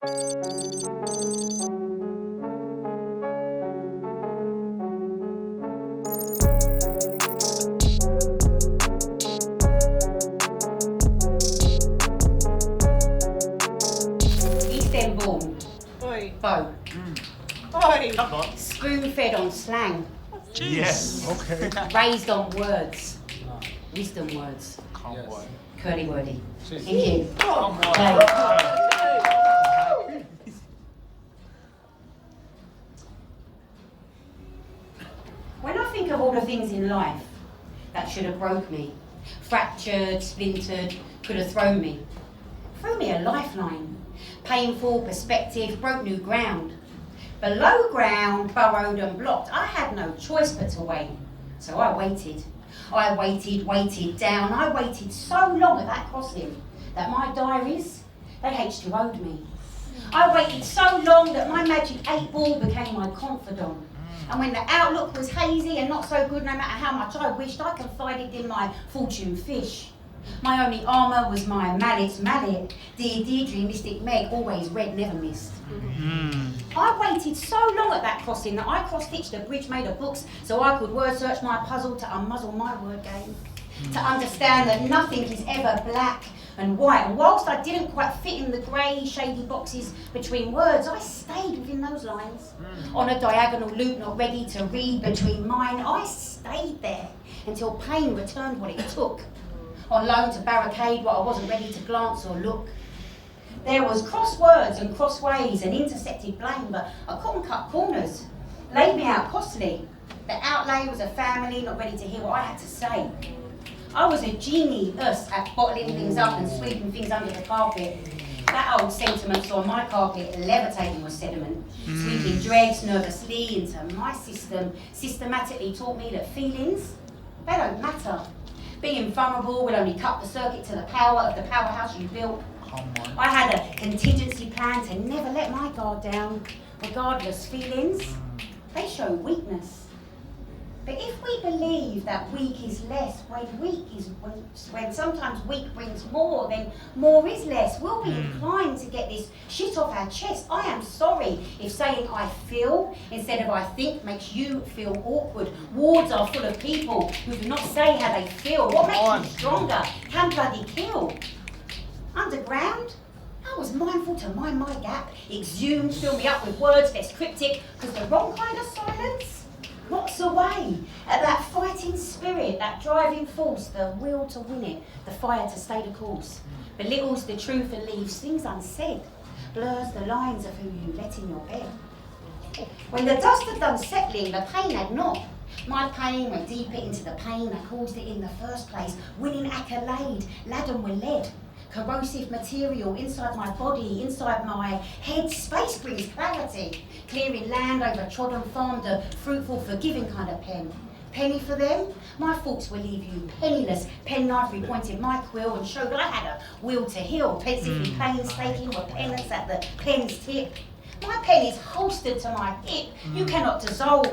East End born. Oi. Bow. Oi. Come on. Spoon-fed on slang. Yes. Okay. Raised on words. Wisdom words. Come on. Curly wordy. Thank you. Come on. When I think of all the things in life that should have broke me, fractured, splintered, could have thrown me a lifeline. Painful perspective, broke new ground. Below ground, burrowed and blocked. I had no choice but to wait. So I waited. I waited down. I waited so long at that crossing that my diaries, they H2O'd me. I waited so long that my magic 8-ball became my confidant. And when the outlook was hazy and not so good, no matter how much I wished, I confided in my fortune fish. My only armour was my mallet's mallet. Dear Deirdre, Mystic Meg, always red, never missed. I waited so long at that crossing that I cross-stitched a bridge made of books so I could word search my puzzle to unmuzzle my word game. To understand that nothing is ever black and white. And whilst I didn't quite fit in the grey, shady boxes between words, I stayed within those lines. On a diagonal loop, not ready to read between mine, I stayed there until pain returned what it took. On loan to barricade what I wasn't ready to glance or look. There was cross words and crossways and intersected blame, but I couldn't cut corners. Laid me out costly. The outlay was a family not ready to hear what I had to say. I was a genius at bottling things up and sweeping things under the carpet. That old sentiment saw my carpet levitating with sediment. Sweeping dregs nervously into my system systematically taught me that feelings, they don't matter. Being vulnerable will only cut the circuit to the power of the powerhouse you built. I had a contingency plan to never let my guard down. Regardless, feelings, they show weakness. But if we believe that weak is less, when sometimes weak brings more, then more is less. We'll be inclined to get this shit off our chest. I am sorry if saying I feel instead of I think makes you feel awkward. Wards are full of people who do not say how they feel. What makes you stronger can bloody kill. Underground, I was mindful to mind my gap, exhume, fill me up with words less cryptic, because the wrong kind of silence rots away at that fighting spirit, that driving force, the will to win it, the fire to stay the course, belittles the truth and leaves things unsaid, blurs the lines of who you let in your bed. When the dust had done settling, the pain had not. My pain went deeper into the pain that caused it in the first place, winning accolade, laden with lead. Corrosive material inside my body, inside my head. Space brings clarity. Clearing land over trodden farm, the fruitful, forgiving kind of pen. Penny for them? My thoughts will leave you penniless. Penknife repointed my quill and showed I had a will to heal. Pensively painstaking with penance at the pen's tip. My pen is holstered to my hip. You cannot dissolve.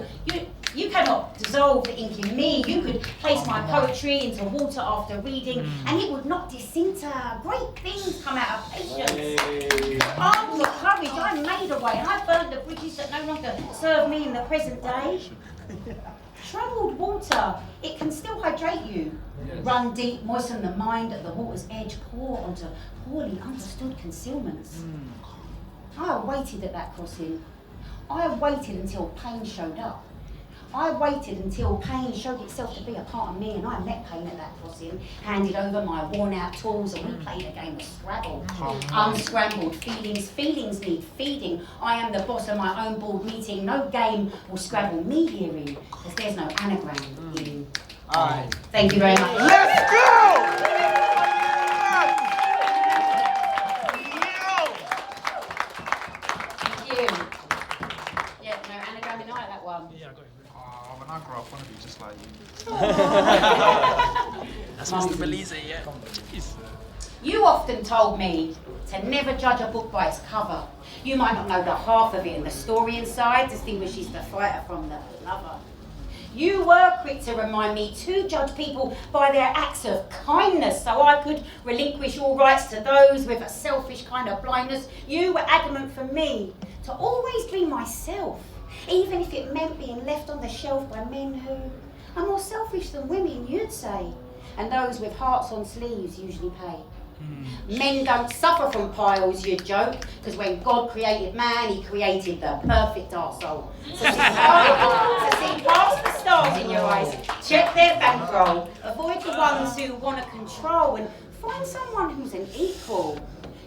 You cannot dissolve the ink in me. You could place my poetry into water after reading, and it would not disinter. Great things come out of patience. Armed with courage, I made a way, and I burned the bridges that no longer serve me in the present day. Troubled water, it can still hydrate you. Run deep, moisten the mind at the water's edge, pour onto poorly understood concealments. I waited at that crossing. I waited until pain showed up. I waited until pain showed itself to be a part of me, and I met pain at that crossing, handed over my worn-out tools, and we played a game of Scrabble. Unscrambled feelings need feeding. I am the boss of my own board meeting. No game will Scrabble me hearing, because there's no anagram in. Alright. Thank you very much. Let's go! Yeah, I got it. Oh, when I grow up, I want to be just like you. That's Mr. Belize, yeah. You often told me to never judge a book by its cover. You might not know the half of it, and the story inside distinguishes the fighter from the lover. You were quick to remind me to judge people by their acts of kindness so I could relinquish all rights to those with a selfish kind of blindness. You were adamant for me to always be myself, even if it meant being left on the shelf by men who are more selfish than women, you'd say. And those with hearts on sleeves usually pay. Men don't suffer from piles, you joke, because when God created man, he created the perfect arsehole. So see past the stars in your eyes, check their bankroll, avoid the ones who want to control, and find someone who's an equal.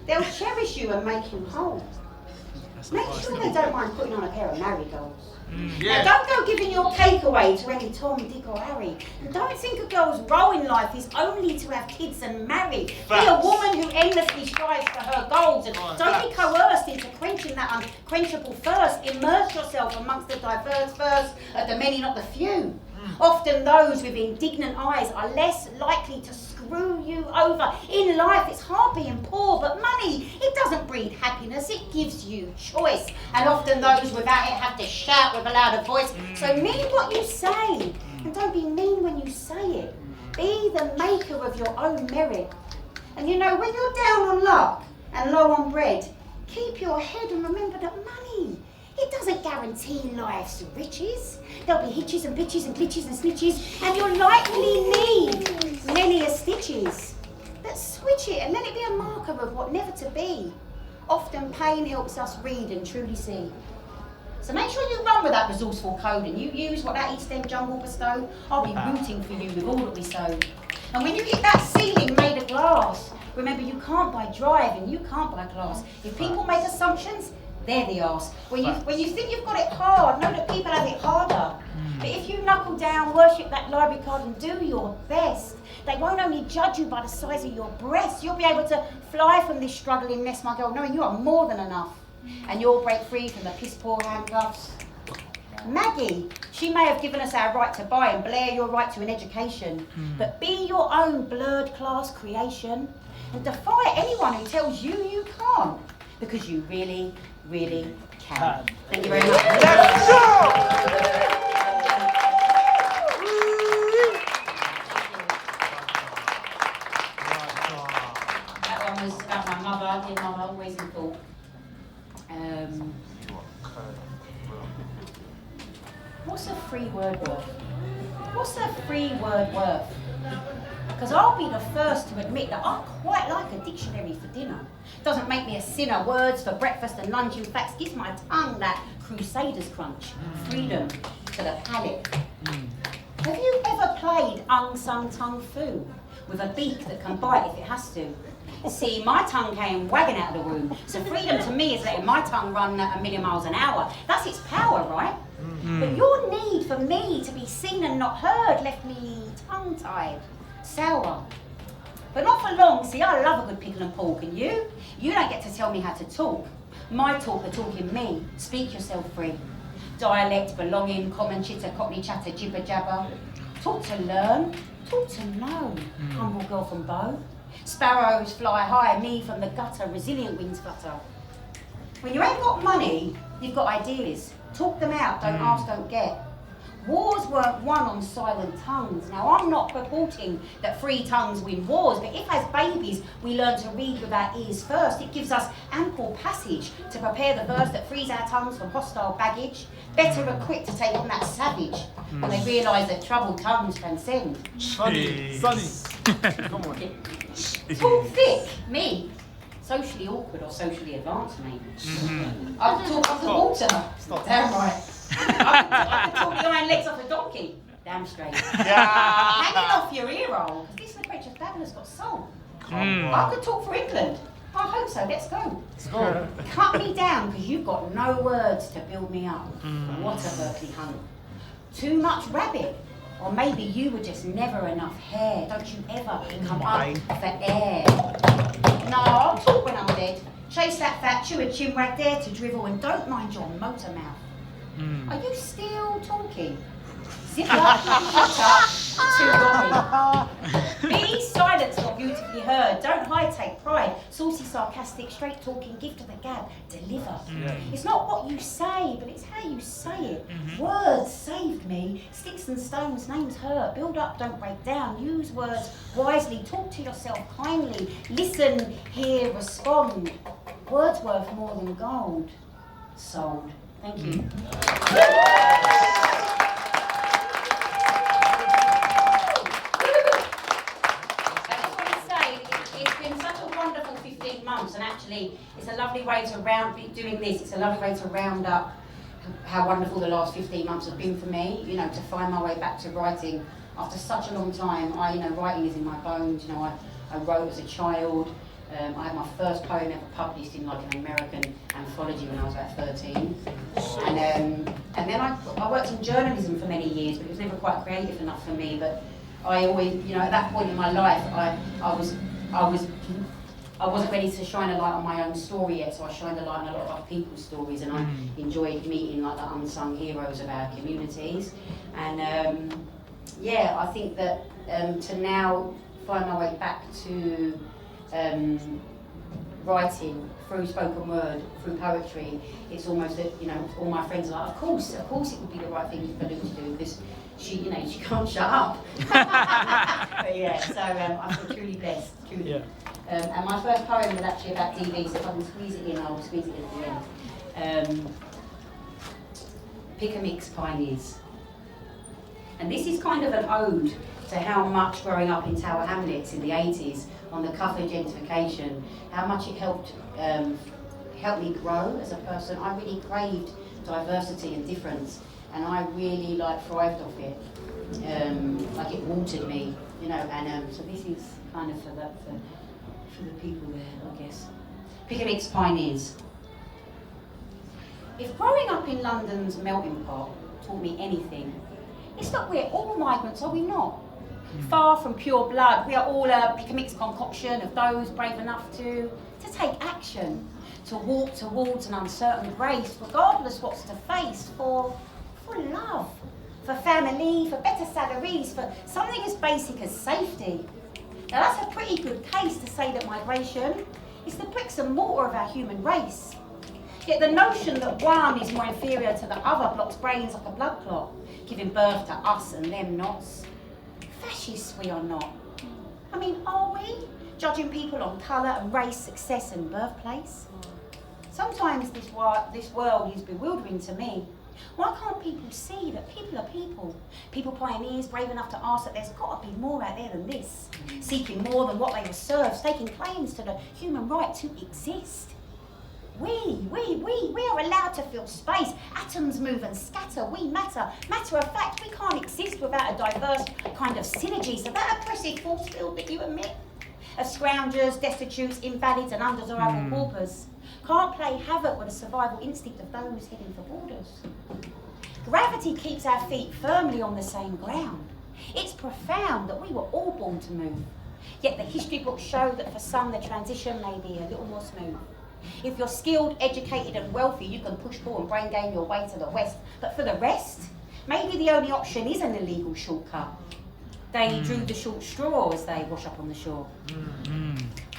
They'll cherish you and make you whole. Make sure they don't mind putting on a pair of marigolds. Now don't go giving your cake away to any Tom, Dick or Harry. And don't think a girl's role in life is only to have kids and marry. Be a woman who endlessly strives for her goals, and don't be coerced into quenching that unquenchable thirst. Immerse yourself amongst the diverse first of the many, not the few. Often those with indignant eyes are less likely to screw you over. In life it's hard being poor, but money, it doesn't breed happiness, it gives you choice. And often those without it have to shout with a louder voice. So mean what you say, and don't be mean when you say it. Be the maker of your own merit. And you know, when you're down on luck and low on bread, keep your head and remember that money, it doesn't guarantee life's riches. There'll be hitches and pitches and glitches and snitches, and you'll likely need many a stitches. But switch it and let it be a marker of what never to be. Often pain helps us read and truly see. So make sure you run with that resourceful code and you use what that East End jungle bestowed. I'll be rooting for you with all that we sowed. And when you hit that ceiling made of glass, remember you can't buy drive and you can't buy class. If people make assumptions, they're the arse. When you think you've got it hard, know that people have it harder. But if you knuckle down, worship that library card and do your best, they won't only judge you by the size of your breasts, you'll be able to fly from this struggling nest, my girl, knowing you are more than enough. And you'll break free from the piss-poor handcuffs. Maggie, she may have given us our right to buy and Blair your right to an education, but be your own blurred class creation and defy anyone who tells you you can't, because you really, really can. Thank you very much. Let's go! That one was about my mother, dear mama, always in thought. What's a free word worth? What's a free word worth? Because I'll be the first to admit that I quite like a dictionary for dinner. Doesn't make me a sinner. Words for breakfast and lunch, in fact, gives my tongue that crusader's crunch. Freedom to the palate. Have you ever played unsung tongue fu with a beak that can bite if it has to? See, my tongue came wagging out of the room, so freedom to me is letting my tongue run at 1,000,000 miles an hour. That's its power, right? But your need for me to be seen and not heard left me tongue-tied, sour. But not for long. See, I love a good pickle and pork, and you don't get to tell me how to talk. My talk are talking me. Speak yourself free. Dialect, belonging, common chitter, cockney chatter, jibber jabber. Talk to learn, talk to know. Humble girl from Bow. Sparrows fly high, me from the gutter, resilient wings flutter. When you ain't got money, you've got ideas. Talk them out, don't ask, don't get. Wars weren't won on silent tongues. Now, I'm not purporting that free tongues win wars, but if as babies we learn to read with our ears first, it gives us ample passage to prepare the verse that frees our tongues from hostile baggage, better equipped to take on that savage when they realise that troubled tongues transcend. Sunny. Come on. Talk thick, me. Socially awkward or socially advanced, mate. I could talk off the water. Damn right. I could talk the iron legs off a donkey. Damn straight. Hanging off your ear roll, because this literature fabulous got soul. I could talk for England. I hope so, let's go. Cut me down, because you've got no words to build me up. What a Berkeley hunt. Too much rabbit. Or maybe you were just never enough hair. Don't you ever come up for air. No, I'll talk when I'm dead. Chase that fat, chew a chinwag, dare to drivel, and don't mind your motor mouth. Are you still talking? Zip up, shut up, too naughty. Be silent or beautifully heard. Don't hide, take pride. Saucy, sarcastic, straight talking, gift of the gab, deliver. It's not what you say, but it's how you say it. Words saved me. Sticks and stones, names hurt. Build up, don't break down. Use words wisely. Talk to yourself kindly. Listen, hear, respond. Words worth more than gold. Sold. Thank you. And actually, it's a lovely way to doing this. It's a lovely way to round up how wonderful the last 15 months have been for me. You know, to find my way back to writing after such a long time. Writing is in my bones. You know, I wrote as a child. I had my first poem ever published in like an American anthology when I was about 13. And then I worked in journalism for many years, but it was never quite creative enough for me. But I always, at that point in my life, I wasn't ready to shine a light on my own story yet, so I shined a light on a lot of other people's stories, and I enjoyed meeting like the unsung heroes of our communities. And I think that to now find my way back to writing through spoken word, through poetry, it's almost that all my friends are like, of course it would be the right thing for Lou to do because she can't shut up. But yeah, so I feel truly blessed, truly. Yeah. And my first poem was actually about DV, so if I can squeeze it in, I'll squeeze it in at the end. Pick a Mix Pioneers. And this is kind of an ode to how much growing up in Tower Hamlets in the 80s, on the cusp of gentrification, how much it helped me grow as a person. I really craved diversity and difference, and I really thrived off it. Like it watered me, and so this is kind of for the people there, I guess. Pick a Mix Pioneers. If growing up in London's melting pot taught me anything, it's that we're all migrants, are we not? Far from pure blood, we are all a pick a mix concoction of those brave enough to take action, to walk towards an uncertain grace, regardless what's to face, for love, for family, for better salaries, for something as basic as safety. Now that's a pretty good case to say that migration is the bricks and mortar of our human race. Yet the notion that one is more inferior to the other blocks brains like a blood clot, giving birth to us and them nots. Fascists we are not. I mean, are we? Judging people on colour and race, success and birthplace? Sometimes this world is bewildering to me. Why can't people see that people are people? People pioneers brave enough to ask that there's got to be more out there than this. Seeking more than what they were served, staking claims to the human right to exist. We are allowed to fill space. Atoms move and scatter, we matter. Matter of fact, we can't exist without a diverse kind of synergy. So that oppressive force field that you emit of scroungers, destitutes, invalids and undesirable paupers can't play havoc with the survival instinct of those heading for borders. Gravity keeps our feet firmly on the same ground. It's profound that we were all born to move. Yet the history books show that for some the transition may be a little more smooth. If you're skilled, educated and wealthy, you can push, pull and brain game your way to the west. But for the rest, maybe the only option is an illegal shortcut. They drew the short straw as they wash up on the shore.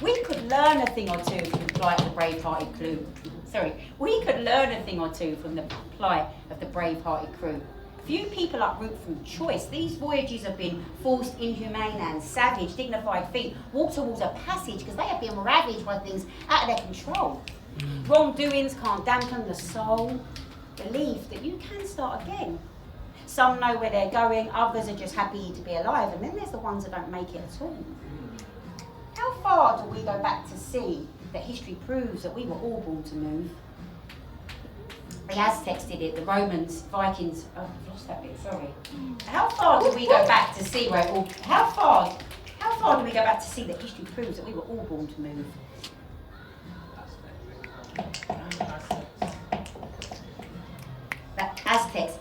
We could learn a thing or two from the plight of the brave-hearted crew. We could learn a thing or two from the plight of the brave-hearted crew. Few people uproot from choice. These voyages have been forced, inhumane and savage. Dignified feet walk towards a passage because they have been ravaged by things out of their control. Wrongdoings can't dampen the soul. Belief that you can start again. Some know where they're going, others are just happy to be alive, and then there's the ones that don't make it at all. How far do we go back to see that history proves that we were all born to move? The Aztecs did it, the Romans, Vikings, oh, I've lost that bit, sorry. How far do we go back to see where it all, how far do we go back to see that history proves that we were all born to move? The Aztecs,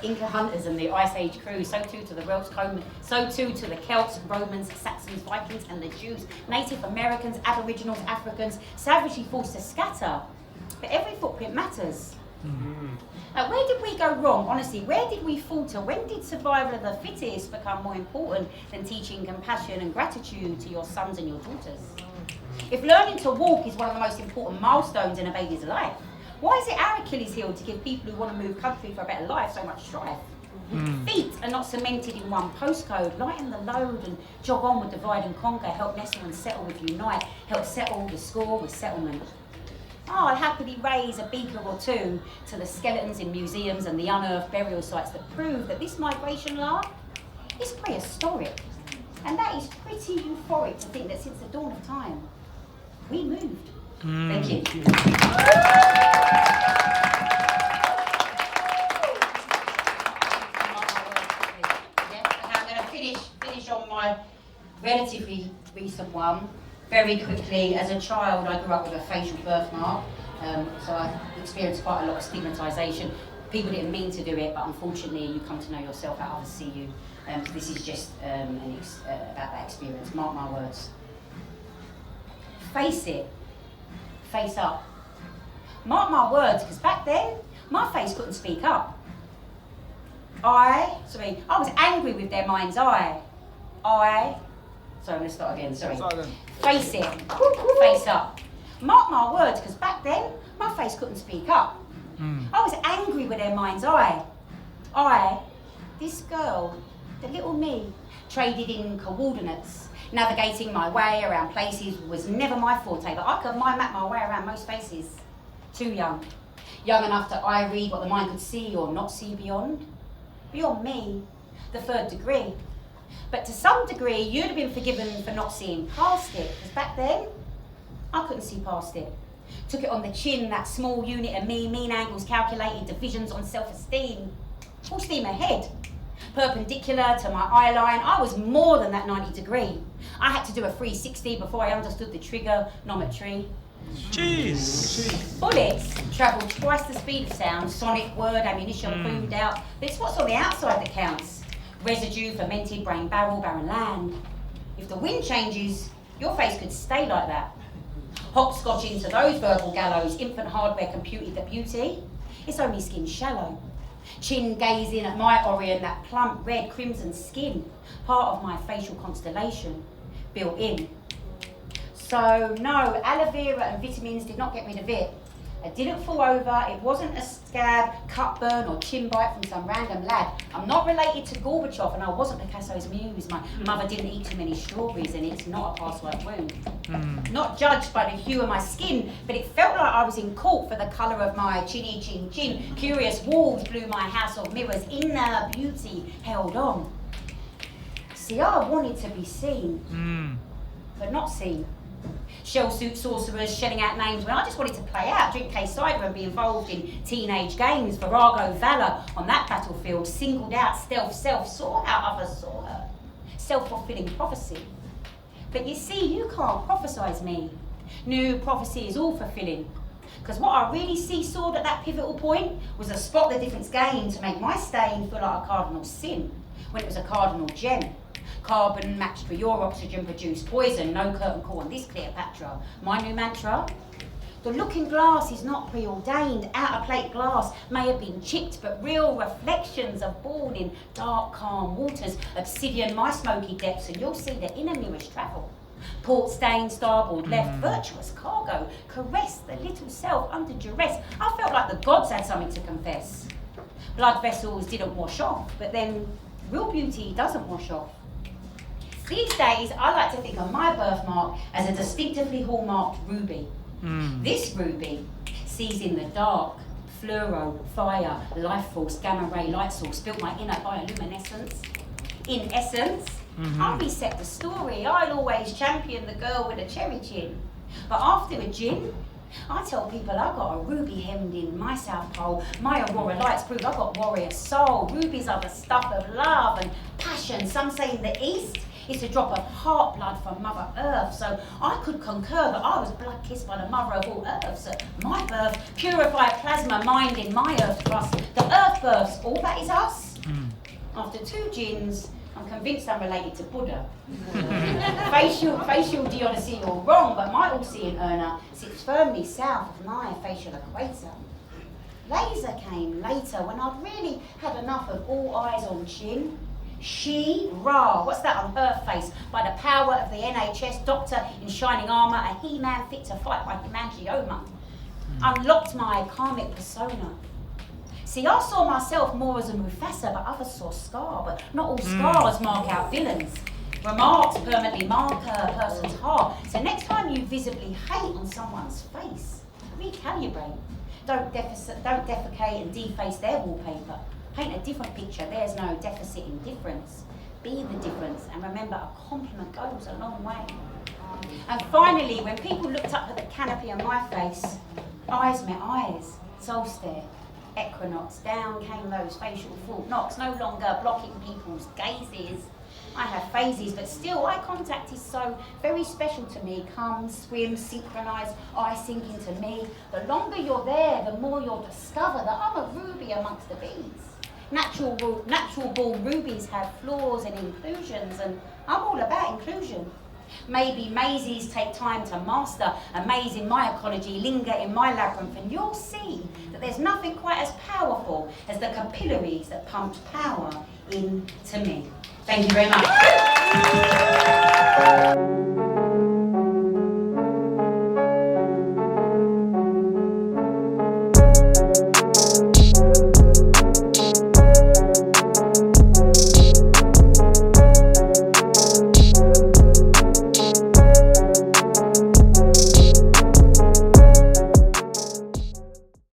Inca hunters and the Ice Age crew, so too to the Welsh, so too to the Celts, Romans, Saxons, Vikings and the Jews, Native Americans, Aboriginals, Africans, savagely forced to scatter. But every footprint matters. Like, where did we go wrong? Honestly, where did we falter? When did survival of the fittest become more important than teaching compassion and gratitude to your sons and your daughters? If learning to walk is one of the most important milestones in a baby's life, why is it our Achilles heel to give people who want to move country for a better life so much strife? Feet are not cemented in one postcode. Lighten the load and jog on with divide and conquer. Help nestle and settle with unite. Help settle the score with settlement. Oh, I'd happily raise a beaker or two to the skeletons in museums and the unearthed burial sites that prove that this migration lark is prehistoric. And that is pretty euphoric to think that since the dawn of time, we moved. Thank you. I'm going to finish on my relatively recent one. Very quickly, as a child, I grew up with a facial birthmark, so I experienced quite a lot of stigmatisation. People didn't mean to do it, but unfortunately, you come to know yourself how others see you. This is just about that experience. Mark my words. Face it. Face up. Mark my words, because back then, my face couldn't speak up. I was angry with their mind's eye. Sorry, I'm going to start again, sorry. Face it, face up. Mark my words, because back then, my face couldn't speak up. I was angry with their mind's eye. This girl, the little me, traded in coordinates. Navigating my way around places was never my forte, but I could mind map my way around most places. Too young. Young enough to eye read what the mind could see or not see beyond. Beyond me, the third degree. But to some degree, you'd have been forgiven for not seeing past it, because back then, I couldn't see past it. Took it on the chin, that small unit of me, mean angles calculated, divisions on self-esteem. Full steam ahead. Perpendicular to my eye line, I was more than that 90 degree. I had to do a 360 before I understood the trigonometry. Jeez. Bullets travel twice the speed of sound, sonic, word, ammunition, boomed out. But it's what's on the outside that counts. Residue, fermented, brain barrel, barren land. If the wind changes, your face could stay like that. Hopscotch into those verbal gallows, infant hardware computed the beauty. It's only skin shallow. Chin gazing at my Orion, that plump red crimson skin, part of my facial constellation, built in. So no, aloe vera and vitamins did not get rid of it. I didn't fall over, it wasn't a scab, cut burn or chin bite from some random lad. I'm not related to Gorbachev and I wasn't Picasso's muse. My mother didn't eat too many strawberries and it's not a past-life wound. Not judged by the hue of my skin, but it felt like I was in court for the colour of my chinny chin chin. Curious walls blew my house of mirrors, inner beauty held on. See, I wanted to be seen, but not seen. Shell suit sorcerers shelling out names when I just wanted to play out, drink K-cider and be involved in teenage games. Virago Valor on that battlefield, singled out stealth self, saw how others saw her. Self-fulfilling prophecy. But you see, you can't prophesize me. New prophecy is all fulfilling. Because what I really seesawed at that pivotal point was a spot the difference gained to make my stain feel like a cardinal sin, when it was a cardinal gem. Carbon matched for your oxygen produced poison, no curtain call on this Cleopatra. My new mantra, the looking glass is not preordained. Outer plate glass may have been chipped, but real reflections are born in dark, calm waters. Obsidian, my smoky depths, and you'll see the inner mirrors travel. Port stain, starboard left, virtuous cargo, caress the little self under duress. I felt like the gods had something to confess. Blood vessels didn't wash off, but then real beauty doesn't wash off. These days, I like to think of my birthmark as a distinctively hallmarked ruby. This ruby sees in the dark, fluoro, fire, life force, gamma ray, light source, built my inner bioluminescence. In essence, I reset the story. I'll always champion the girl with a cherry chin. But after a gin, I tell people I got a ruby hemmed in my South Pole. My aurora lights prove I got warrior soul. Rubies are the stuff of love and passion. Some say in the East, it's a drop of heart blood from Mother Earth. So I could concur that I was blood kissed by the mother of all earths. At my birth, purified plasma mind in my earth crust. The earth births, all that is us. After 2 gins, I'm convinced I'm related to Buddha. facial Dionysy, you're wrong, but my all-seeing urna sits firmly south of my facial equator. Laser came later when I'd really had enough of all eyes on Chin. She-Ra, what's that on her face? By the power of the NHS doctor in shining armour, a he-man fit to fight by hemangioma. Unlocked my karmic persona. See, I saw myself more as a Mufasa, but others saw Scar, but not all scars mark out villains. Remarks permanently mark a person's heart. So next time you visibly hate on someone's face, recalibrate. Don't defecate and deface their wallpaper. Paint a different picture. There's no deficit in difference. Be the difference, and remember, a compliment goes a long way. And finally, when people looked up at the canopy on my face, eyes met eyes, soul stare, equinox, down came those facial fault knocks, no longer blocking people's gazes. I have phases, but still eye contact is so very special to me. Come, swim, synchronise, eye sink into me. The longer you're there, the more you'll discover that I'm a ruby amongst the bees. Natural born rubies have flaws and inclusions, and I'm all about inclusion. Maybe mazes take time to master. A maze in my ecology, linger in my labyrinth, and you'll see that there's nothing quite as powerful as the capillaries that pumped power into me. Thank you very much.